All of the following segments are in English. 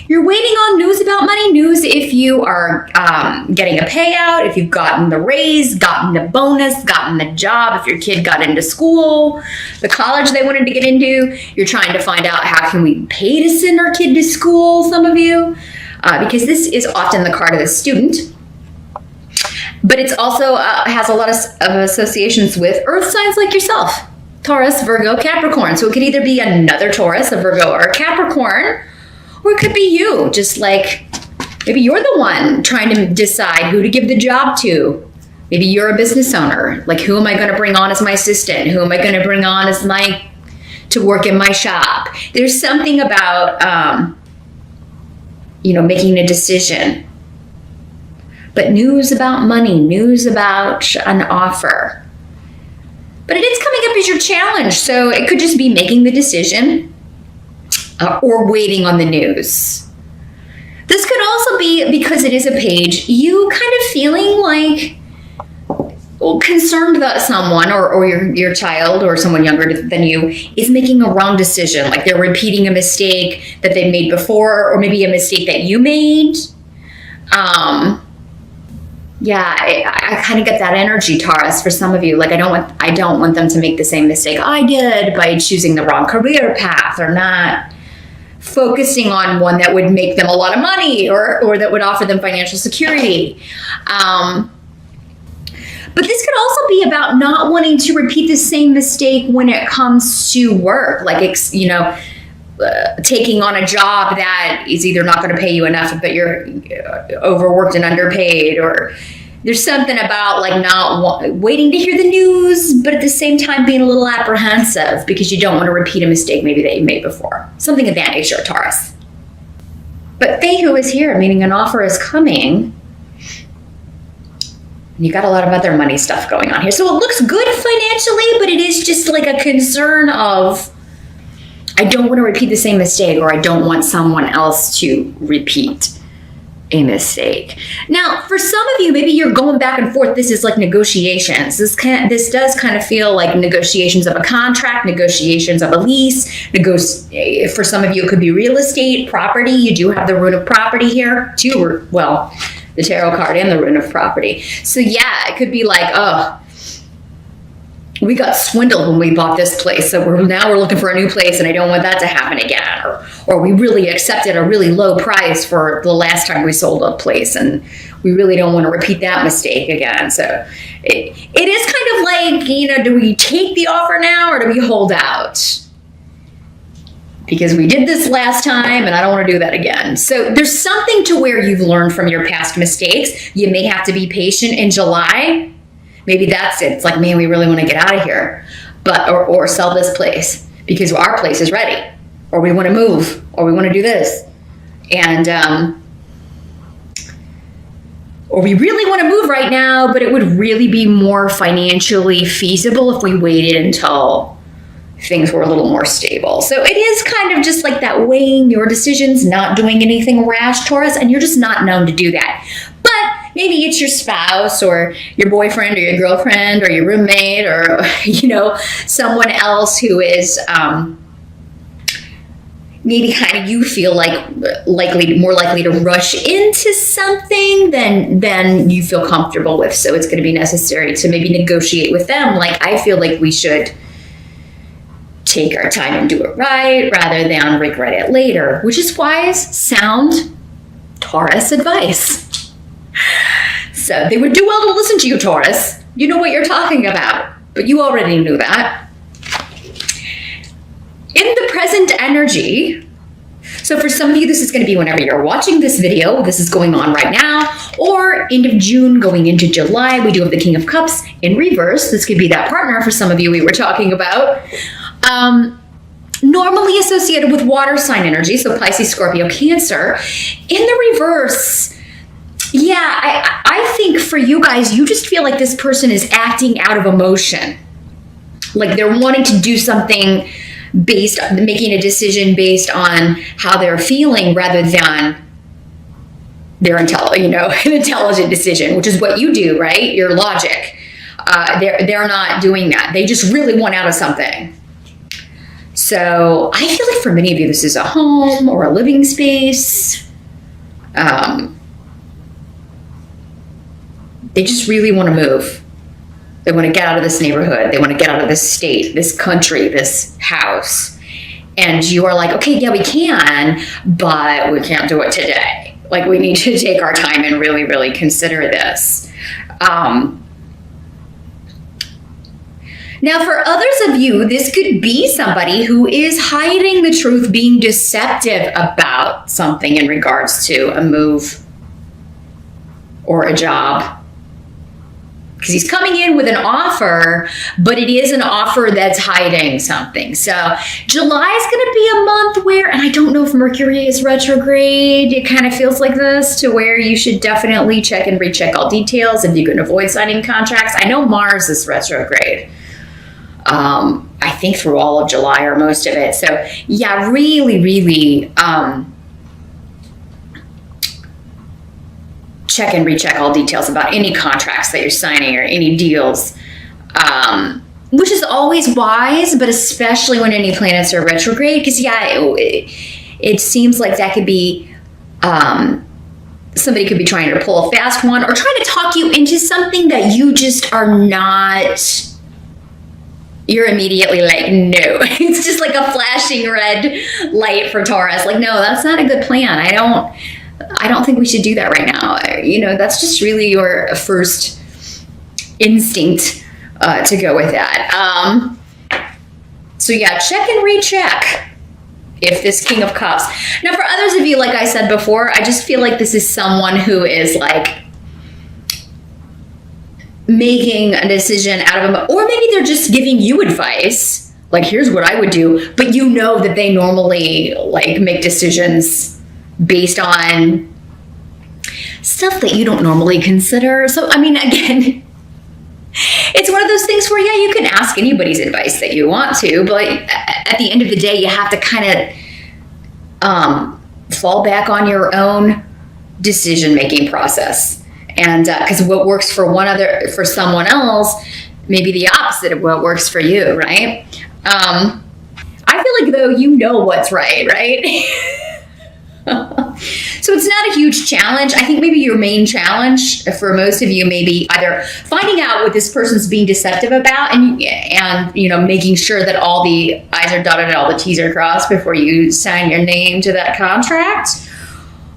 You're waiting on news about money, news if you are getting a payout, if you've gotten the raise, gotten the bonus, gotten the job, if your kid got into school, the college they wanted to get into. You're trying to find out how can we pay to send our kid to school, some of you, because this is often the card of the student. But it's also has a lot of associations with earth signs like yourself. Taurus, Virgo, Capricorn. So it could either be another Taurus, a Virgo, or a Capricorn, or it could be you, just like maybe you're the one trying to decide who to give the job to. Maybe you're a business owner. Like, who am I going to bring on as my assistant? Who am I going to bring on as to work in my shop? There's something about, making a decision. But news about money, news about an offer. But it is coming up as your challenge. So it could just be making the decision. Or waiting on the news. This could also be, because it is a page, you kind of feeling like concerned that someone or your child or someone younger than you is making a wrong decision. Like they're repeating a mistake that they made before, or maybe a mistake that you made. I kind of get that energy, Taurus, for some of you. Like I don't want them to make the same mistake I did by choosing the wrong career path, or not focusing on one that would make them a lot of money or that would offer them financial security. But this could also be about not wanting to repeat the same mistake when it comes to work, like, taking on a job that is either not going to pay you enough, but you're overworked and underpaid, or there's something about like not waiting to hear the news, but at the same time being a little apprehensive because you don't want to repeat a mistake maybe that you made before. Something of that nature, Taurus. But Fehu is here, meaning an offer is coming. And you got a lot of other money stuff going on here. So it looks good financially, but it is just like a concern of, I don't want to repeat the same mistake, or I don't want someone else to repeat a mistake. Now, for some of you, maybe you're going back and forth. This is like negotiations. This does kind of feel like negotiations of a contract, negotiations of a lease. For some of you, it could be real estate, property. You do have the rune of property here too. Well, the tarot card and the rune of property. So yeah, it could be like, oh, we got swindled when we bought this place, so we're looking for a new place, and I don't want that to happen again. Or we really accepted a really low price for the last time we sold a place, and we really don't want to repeat that mistake again. So it is kind of like, do we take the offer now or do we hold out? Because we did this last time and I don't want to do that again. So there's something to where you've learned from your past mistakes. You may have to be patient in July. Maybe that's it. It's like, man, we really want to get out of here, or sell this place because our place is ready, or we want to move, or we want to do this. And, or we really want to move right now, but it would really be more financially feasible if we waited until things were a little more stable. So it is kind of just like that, weighing your decisions, not doing anything rash, Taurus, and you're just not known to do that. But maybe it's your spouse or your boyfriend or your girlfriend or your roommate or, someone else who is maybe kind of you feel like more likely to rush into something than you feel comfortable with. So it's going to be necessary to maybe negotiate with them. Like, I feel like we should take our time and do it right rather than regret it later, which is wise, sound Taurus advice. So they would do well to listen to you, Taurus. You know what you're talking about, but you already knew that. In the present energy, so for some of you, this is going to be whenever you're watching this video. This is going on right now, or end of June going into July. We do have the King of Cups in reverse. This could be that partner for some of you we were talking about. Normally associated with water sign energy, so Pisces, Scorpio, Cancer. In the reverse, yeah, I think for you guys, you just feel like this person is acting out of emotion. Like they're wanting to do something based on making a decision based on how they're feeling rather than their an intelligent decision, which is what you do, right? Your logic. They're not doing that. They just really want out of something. So I feel like for many of you, this is a home or a living space. They just really want to move. They want to get out of this neighborhood. They want to get out of this state, this country, this house. And you are like, okay, yeah, we can, but we can't do it today. Like, we need to take our time and really, really consider this. Now, for others of you, this could be somebody who is hiding the truth, being deceptive about something in regards to a move or a job. Because he's coming in with an offer, but it is an offer that's hiding something. So July is going to be a month where, and I don't know if Mercury is retrograde, it kind of feels like this, to where you should definitely check and recheck all details if you can avoid signing contracts. I know Mars is retrograde. I think through all of July or most of it. So yeah, really, really check and recheck all details about any contracts that you're signing or any deals, which is always wise, but especially when any planets are retrograde, because yeah, it seems like that could be somebody could be trying to pull a fast one or trying to talk you into something that you just are not. You're immediately like, no. It's just like a flashing red light for Taurus. Like, no, that's not a good plan. I don't think we should do that right now. You know, that's just really your first instinct to go with that. So yeah, check and recheck if this King of Cups. Now, for others of you, like I said before, I just feel like this is someone who is like making a decision out of them, or maybe they're just giving you advice. Like, here's what I would do, but you know that they normally like make decisions based on stuff that you don't normally consider. So, I mean, again, it's one of those things where, yeah, you can ask anybody's advice that you want to, but at the end of the day, you have to kind of fall back on your own decision-making process. And because what works for for someone else may be the opposite of what works for you, right? I feel like, though, you know what's right? So it's not a huge challenge. I think maybe your main challenge for most of you may be either finding out what this person's being deceptive about and you know, making sure that all the I's are dotted and all the T's are crossed before you sign your name to that contract,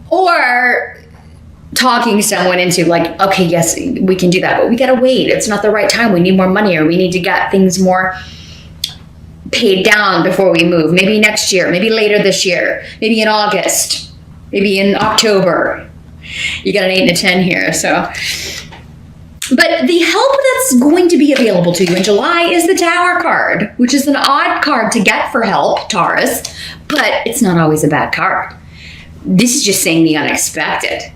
or talking someone into like, okay, yes, we can do that, but we gotta wait. It's not the right time. We need more money, or we need to get things more paid down before we move. Maybe next year, maybe later this year, maybe in August, maybe in October. You got an 8 and a 10 here, so. But the help that's going to be available to you in July is the Tower card, which is an odd card to get for help, Taurus, but it's not always a bad card. This is just saying the unexpected.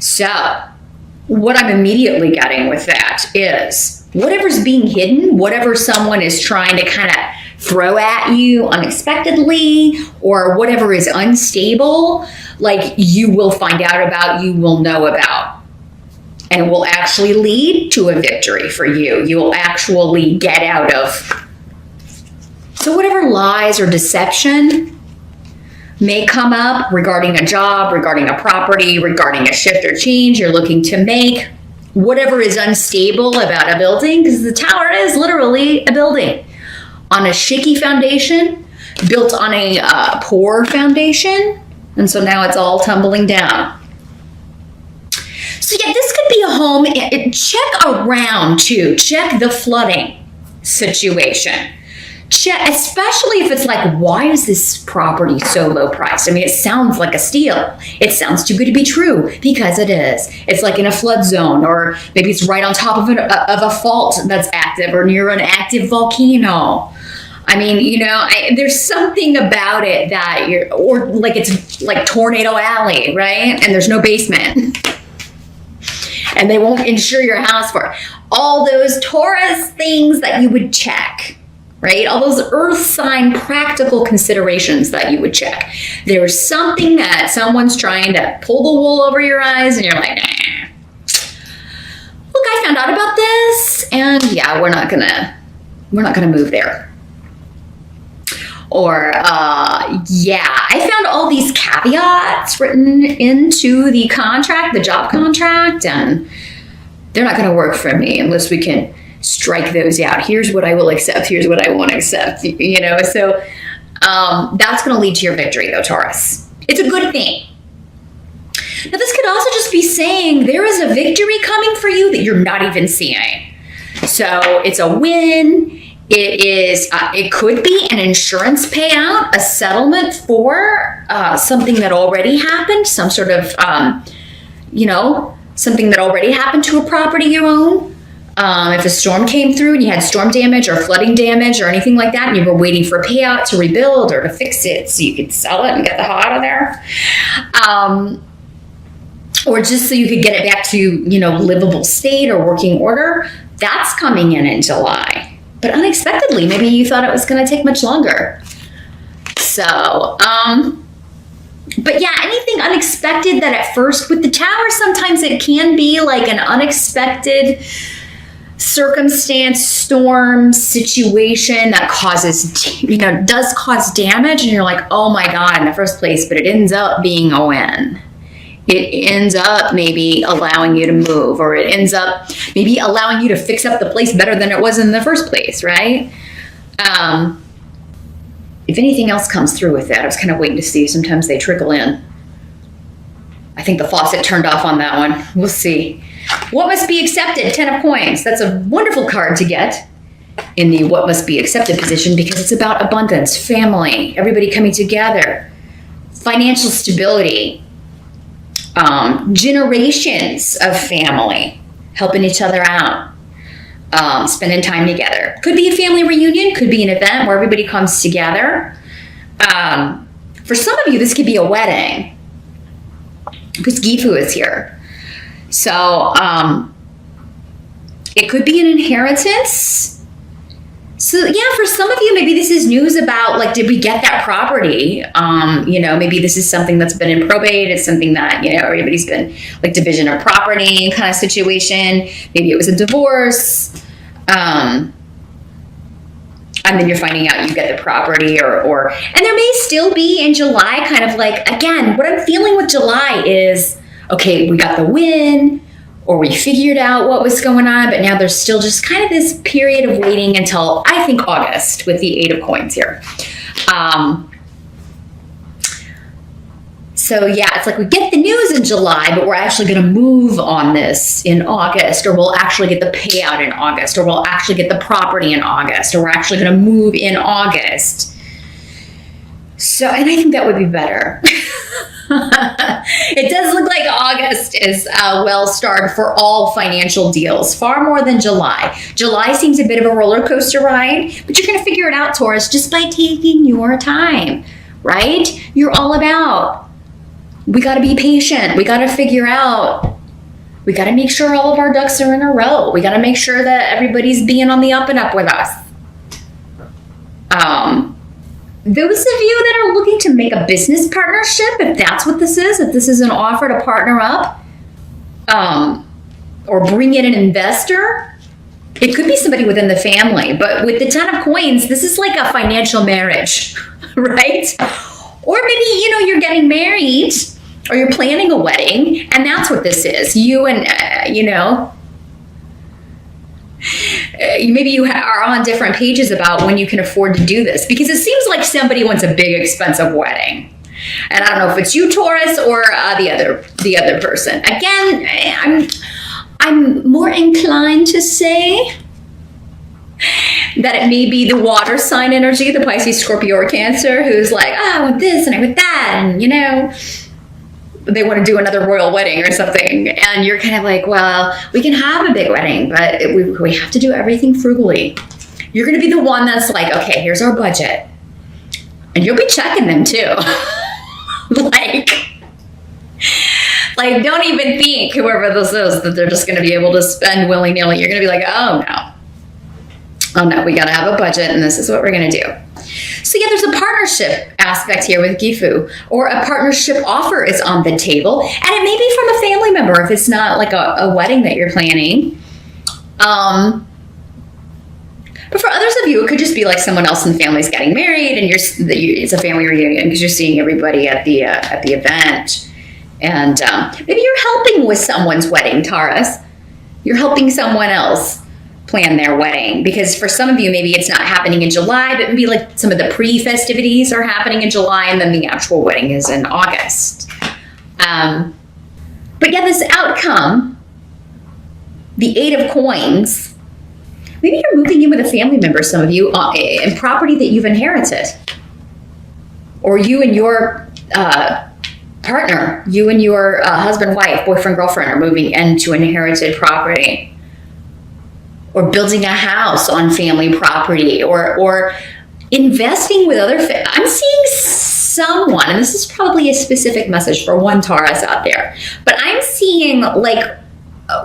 So, what I'm immediately getting with that is whatever's being hidden, whatever someone is trying to kind of throw at you unexpectedly, or whatever is unstable, like, you will find out about, you will know about. And it will actually lead to a victory for you. You will actually get out of. So whatever lies or deception may come up regarding a job, regarding a property, regarding a shift or change you're looking to make, whatever is unstable about a building, because the Tower is literally a building on a shaky foundation, built on a poor foundation, and so now it's all tumbling down. So yeah, this could be a home. Check around too. Check the flooding situation. Check, especially if it's like, why is this property so low priced? I mean, it sounds like a steal. It sounds too good to be true, because it is. It's like in a flood zone, or maybe it's right on top of a fault that's active, or near an active volcano. I mean, you know, there's something about it that or like it's like Tornado Alley, right? And there's no basement. And they won't insure your house for it. All those Taurus things that you would check. Right? All those earth sign practical considerations that you would check. There's something that someone's trying to pull the wool over your eyes, and you're like, nah. Look, I found out about this, and yeah, we're not gonna move there. Or, yeah, I found all these caveats written into the contract, the job contract, and they're not going to work for me unless we can strike those out. Here's what I will accept. Here's what I won't accept, you know? So that's going to lead to your victory, though, Taurus. It's a good thing. Now, this could also just be saying there is a victory coming for you that you're not even seeing. So it's a win. It could be an insurance payout, a settlement for something that already happened, some sort of, you know, something that already happened to a property you own. If a storm came through and you had storm damage or flooding damage or anything like that, and you were waiting for a payout to rebuild or to fix it so you could sell it and get the hell out of there. Or just so you could get it back to, you know, livable state or working order, that's coming in July. But unexpectedly, maybe you thought it was going to take much longer. So, but yeah, anything unexpected that at first with the Tower, sometimes it can be like an unexpected circumstance, storm, situation that causes, you know, does cause damage. And you're like, oh my God, in the first place, but it ends up being a win. It ends up maybe allowing you to move, or it ends up maybe allowing you to fix up the place better than it was in the first place, right? If anything else comes through with that, I was kind of waiting to see. Sometimes they trickle in. I think the faucet turned off on that one. We'll see. What must be accepted? 10 of coins. That's a wonderful card to get in the what must be accepted position, because it's about abundance, family, everybody coming together, financial stability, generations of family helping each other out, spending time together. Could be a family reunion, could be an event where everybody comes together. For some of you, this could be a wedding, because Gifu is here. So it could be an inheritance. So yeah, for some of you, maybe this is news about, like, did we get that property? You know, maybe this is something that's been in probate. It's something that, you know, everybody's been like division of property kind of situation. Maybe it was a divorce. And then you're finding out you get the property, and there may still be in July kind of like, again, what I'm feeling with July is, okay, we got the win, or we figured out what was going on, but now there's still just kind of this period of waiting until, I think, August with the 8 of coins here. So yeah, it's like we get the news in July, but we're actually going to move on this in August, or we'll actually get the payout in August, or we'll actually get the property in August, or we're actually going to move in August. So, and I think that would be better. It does look like August is well-starred for all financial deals, far more than July. July seems a bit of a roller coaster ride, but you're going to figure it out, Taurus, just by taking your time, right? You're all about, we got to be patient. We got to figure out, we got to make sure all of our ducks are in a row. We got to make sure that everybody's being on the up and up with us. Those of you that are looking to make a business partnership, if that's what this is, if this is an offer to partner up, or bring in an investor, it could be somebody within the family. But with the 10 of coins, this is like a financial marriage, right? Or maybe, you know, you're getting married, or you're planning a wedding, and that's what this is. You and, you know, maybe you are on different pages about when you can afford to do this, because it seems like somebody wants a big, expensive wedding. And I don't know if it's you, Taurus, or the other person. Again, I'm more inclined to say that it may be the water sign energy, the Pisces, Scorpio, or Cancer, who's like, oh, I want this and I want that, and, you know, they want to do another royal wedding or something. And you're kind of like, well, we can have a big wedding, but we have to do everything frugally. You're going to be the one that's like, okay, here's our budget. And you'll be checking them too. like don't even think, whoever this is, that they're just going to be able to spend willy-nilly. You're going to be like, oh no, we got to have a budget, and this is what we're going to do. So yeah, there's a partnership aspect here with Gifu, or a partnership offer is on the table, and it may be from a family member if it's not like a wedding that you're planning. But But for others of you, it could just be like someone else in the family's getting married, and it's a family reunion because you're seeing everybody at the event, and maybe you're helping with someone's wedding, Taurus. You're helping someone else plan their wedding, because for some of you, maybe it's not happening in July, but maybe like some of the pre-festivities are happening in July, and then the actual wedding is in August. But yeah, this outcome, the 8 of Coins, maybe you're moving in with a family member, some of you, in property that you've inherited. Or you and your partner, you and your husband, wife, boyfriend, girlfriend are moving into inherited property. Or building a house on family property, or investing with other I'm seeing someone, and this is probably a specific message for one Taurus out there, but I'm seeing like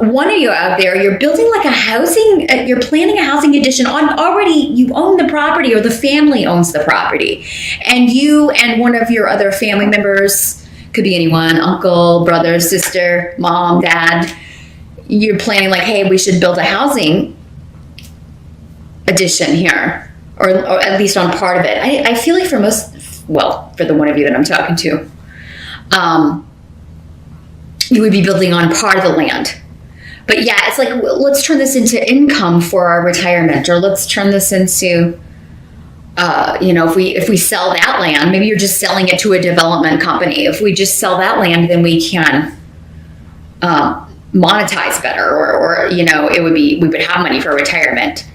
one of you out there, you're building like a housing, you're planning a housing addition on already, you own the property, or the family owns the property. And you and one of your other family members, could be anyone, uncle, brother, sister, mom, dad, you're planning like, hey, we should build a housing addition here, or at least on part of it. I feel like for the one of you that I'm talking to, you would be building on part of the land. But yeah, it's like, let's turn this into income for our retirement, or let's turn this into, if we sell that land, maybe you're just selling it to a development company. If we just sell that land, then we can monetize better, or we would have money for retirement.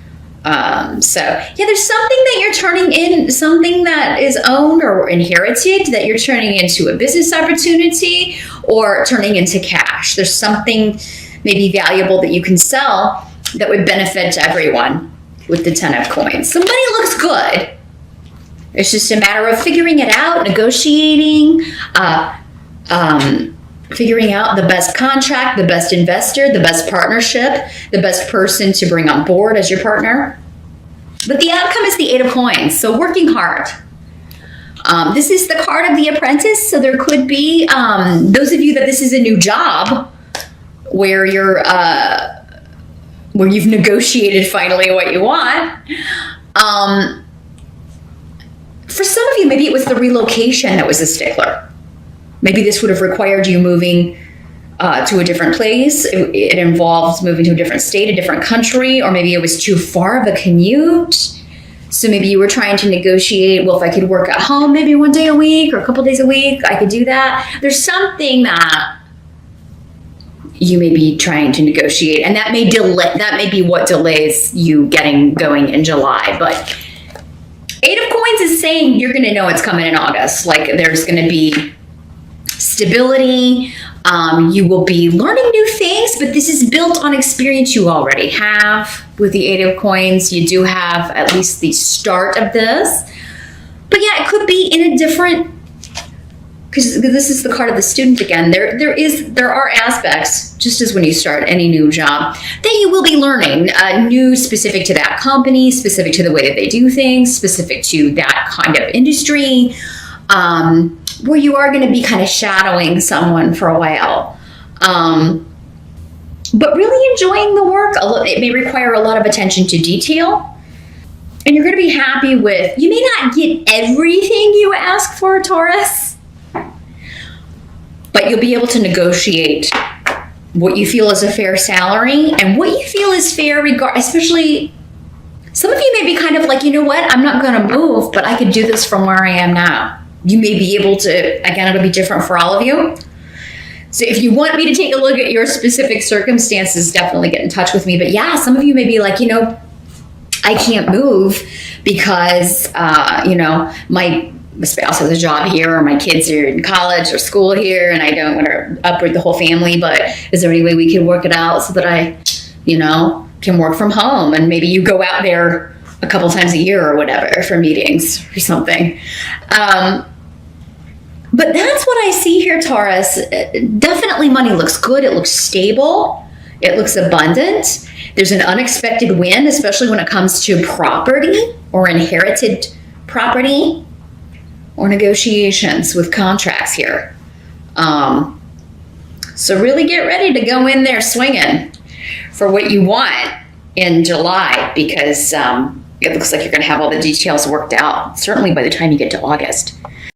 So yeah, there's something that you're turning in, something that is owned or inherited that you're turning into a business opportunity or turning into cash. There's something maybe valuable that you can sell that would benefit everyone with the 10 of Coins. Somebody looks good. It's just a matter of figuring it out, negotiating, figuring out the best contract, the best investor, the best partnership, the best person to bring on board as your partner. But the outcome is the 8 of Coins, so working hard. This is the card of the apprentice, so there could be those of you that this is a new job where where you've negotiated finally what you want. For some of you, maybe it was the relocation that was a stickler. Maybe this would have required you moving to a different place. It involves moving to a different state, a different country, or maybe it was too far of a commute. So maybe you were trying to negotiate, well, if I could work at home maybe one day a week or a couple days a week, I could do that. There's something that you may be trying to negotiate, and that may be what delays you getting going in July. But 8 of Coins is saying you're going to know it's coming in August. Like, there's going to be stability. You will be learning new things, but this is built on experience you already have. With the 8 of Coins, you do have at least the start of this. But yeah, it could be in a different, because this is the card of the student again. There are aspects, just as when you start any new job, that you will be learning new, specific to that company, specific to the way that they do things, specific to that kind of industry, where you are going to be kind of shadowing someone for a while. But really enjoying the work. It may require a lot of attention to detail. And you're going to be happy with, you may not get everything you ask for, Taurus, but you'll be able to negotiate what you feel is a fair salary and what you feel is fair, especially some of you may be kind of like, you know what, I'm not going to move, but I could do this from where I am now. You may be able to, again, it'll be different for all of you. So if you want me to take a look at your specific circumstances, definitely get in touch with me. But yeah, some of you may be like, I can't move because, my spouse has a job here, or my kids are in college or school here, and I don't want to uproot the whole family, but is there any way we can work it out so that I, can work from home? And maybe you go out there a couple times a year or whatever for meetings or something. But that's what I see here, Taurus. Definitely money looks good. It looks stable. It looks abundant. There's an unexpected win, especially when it comes to property or inherited property or negotiations with contracts here. So really get ready to go in there swinging for what you want in July, because it looks like you're going to have all the details worked out, certainly by the time you get to August.